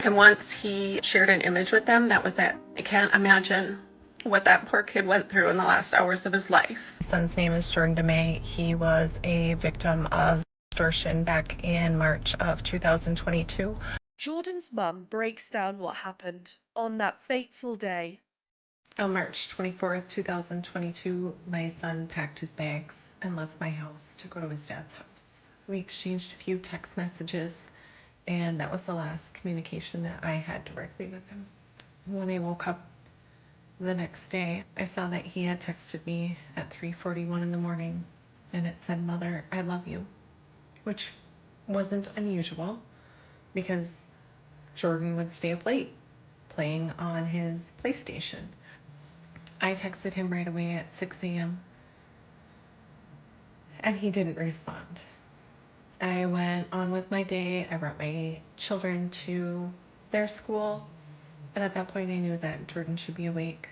And once he shared an image with them, that was it. I can't imagine what that poor kid went through in the last hours of his life. My son's name is Jordan Demay. He was a victim of extortion back in March of 2022. Jordan's mum breaks down what happened on that fateful day. On March 24th, 2022, my son packed his bags and left my house to go to his dad's house. We exchanged a few text messages, and that was the last communication that I had directly with him. When I woke up the next day, I saw that he had texted me at 3:41 in the morning, and it said, "Mother, I love you," which wasn't unusual because Jordan would stay up late playing on his PlayStation. I texted him right away at 6 a.m. and he didn't respond. I went on with my day. I brought my children to their school, and at that point I knew that Jordan should be awake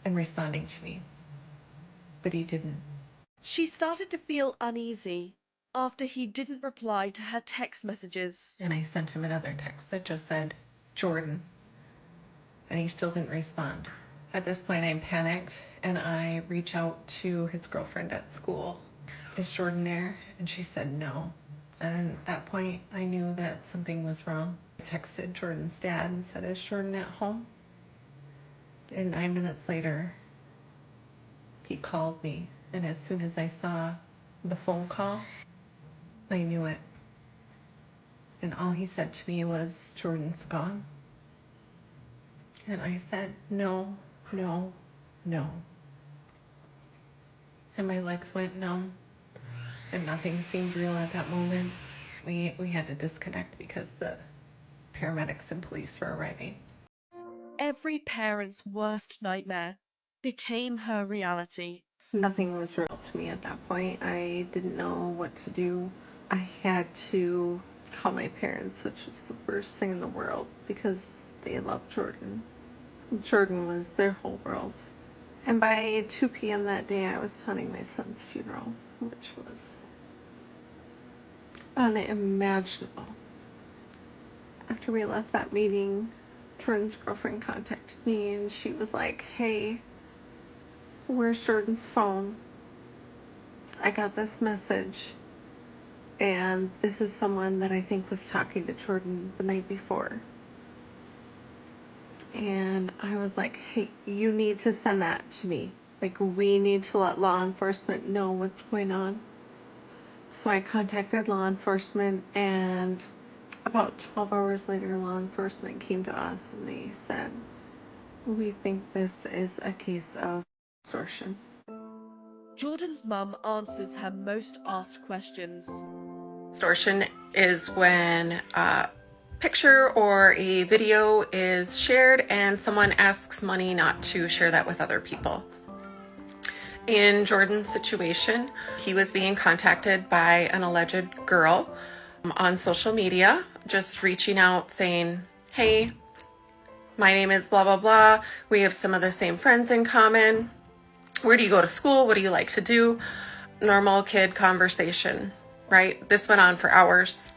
and responding to me, but he didn't. She started to feel uneasy after he didn't reply to her text messages. And I sent him another text that just said, "Jordan," and he still didn't respond. At this point, I panicked and I reach out to his girlfriend at school. "Is Jordan there?" And she said no. And at that point, I knew that something was wrong. I texted Jordan's dad and said, "Is Jordan at home?" And 9 minutes later, he called me. And as soon as I saw the phone call, I knew it. And all he said to me was, "Jordan's gone." And I said, "No, no, no." And my legs went numb, and nothing seemed real at that moment. We had to disconnect because the paramedics and police were arriving. Every parent's worst nightmare became her reality. Nothing was real to me at that point. I didn't know what to do. I had to call my parents, which was the worst thing in the world because they loved Jordan. Jordan was their whole world. And by 2 p.m. that day, I was planning my son's funeral, which was unimaginable. After we left that meeting, Jordan's girlfriend contacted me and she was like, "Hey, where's Jordan's phone? I got this message, and this is someone that I think was talking to Jordan the night before." And I was like, "Hey, you need to send that to me. Like, we need to let law enforcement know what's going on." So I contacted law enforcement, and about 12 hours later, law enforcement came to us and they said, "We think this is a case of extortion." Jordan's mum answers her most asked questions. Extortion is when a picture or a video is shared and someone asks money not to share that with other people. In Jordan's situation, he was being contacted by an alleged girl on social media, just reaching out saying, "Hey, my name is blah, blah, blah. We have some of the same friends in common. Where do you go to school? What do you like to do?" Normal kid conversation, right? This went on for hours.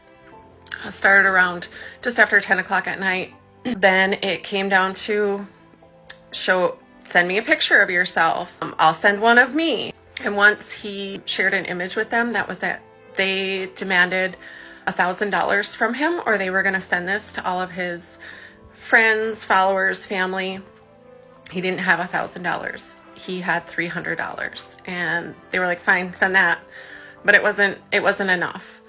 Started around just after 10 o'clock at night. Then it came down to send me a picture of yourself. I'll send one of me. And once he shared an image with them, that was it. They demanded $1,000 from him, or they were going to send this to all of his friends, followers, family. He didn't have $1,000. He had $300, and they were like, "Fine, send that." But it wasn't enough.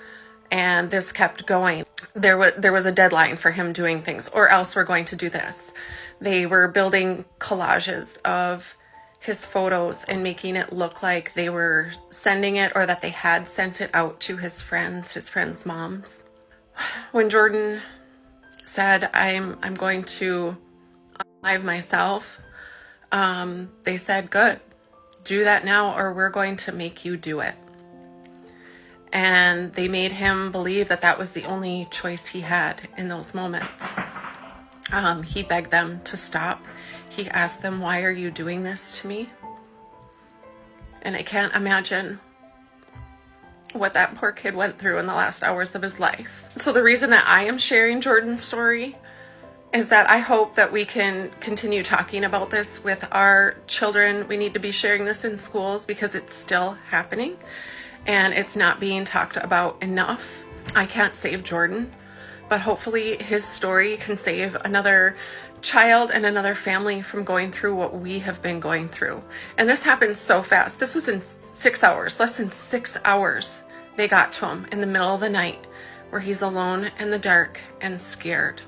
And this kept going. There was a deadline for him doing things, or else we're going to do this. They were building collages of his photos and making it look like they were sending it, or that they had sent it out to his friends' moms. When Jordan said, I'm going to unalive myself, they said, "Good, do that now, or we're going to make you do it." And they made him believe that that was the only choice he had in those moments. He begged them to stop. He asked them, "Why are you doing this to me?" And I can't imagine what that poor kid went through in the last hours of his life. So the reason that I am sharing Jordan's story is that I hope that we can continue talking about this with our children. We need to be sharing this in schools because it's still happening and it's not being talked about enough. I can't save Jordan, but hopefully his story can save another child and another family from going through what we have been going through. And this happened so fast. This was in 6 hours, less than 6 hours. They got to him in the middle of the night where he's alone in the dark and scared.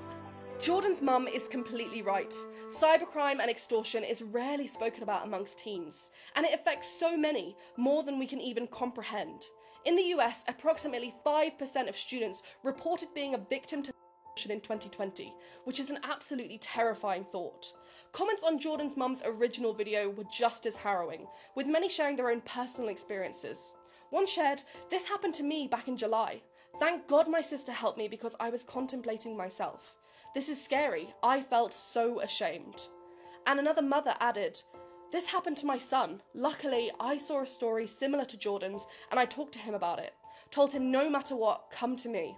Jordan's mum is completely right. Cybercrime and extortion is rarely spoken about amongst teens, and it affects so many, more than we can even comprehend. In the US, approximately 5% of students reported being a victim to extortion in 2020, which is an absolutely terrifying thought. Comments on Jordan's mum's original video were just as harrowing, with many sharing their own personal experiences. One shared, "This happened to me back in July. Thank God my sister helped me because I was contemplating myself. This is scary. I felt so ashamed." And another mother added, "This happened to my son. Luckily, I saw a story similar to Jordan's and I talked to him about it. Told him no matter what, come to me."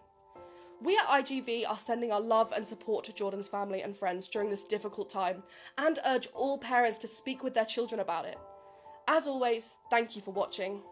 We at IGV are sending our love and support to Jordan's family and friends during this difficult time and urge all parents to speak with their children about it. As always, thank you for watching.